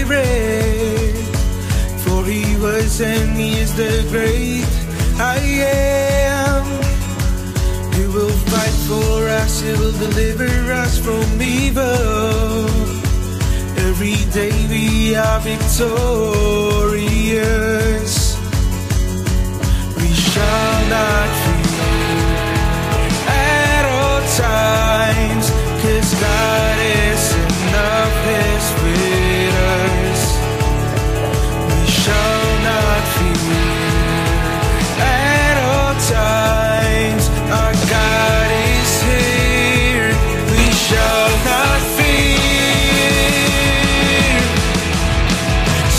Spirit, for He was and He is the great I am. He will fight for us, He will deliver us from evil. Every day we are victorious. We shall not fear at all times, 'cause God is enough, is with us. We shall not fear at all times. Our God is here. We shall not fear.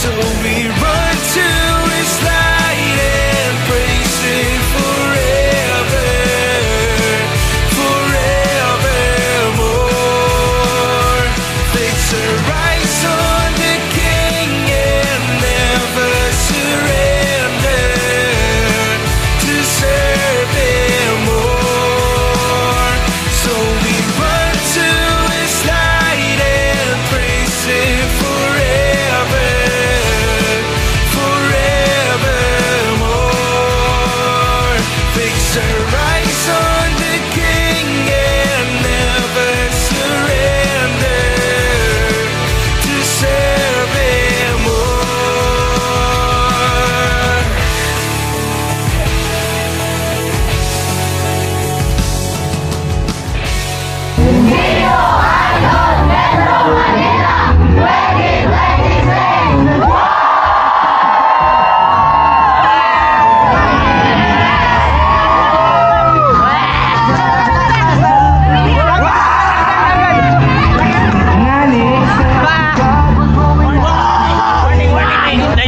So we run to His light and praise Him forever, forevermore. Faith's arise on the King and never surrender to serve Him more. So we run to His light and praise Him forever, forevermore. Faith's arise on the King and never surrender to serve Him more.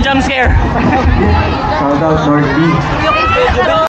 Jump scare. Shout out North B.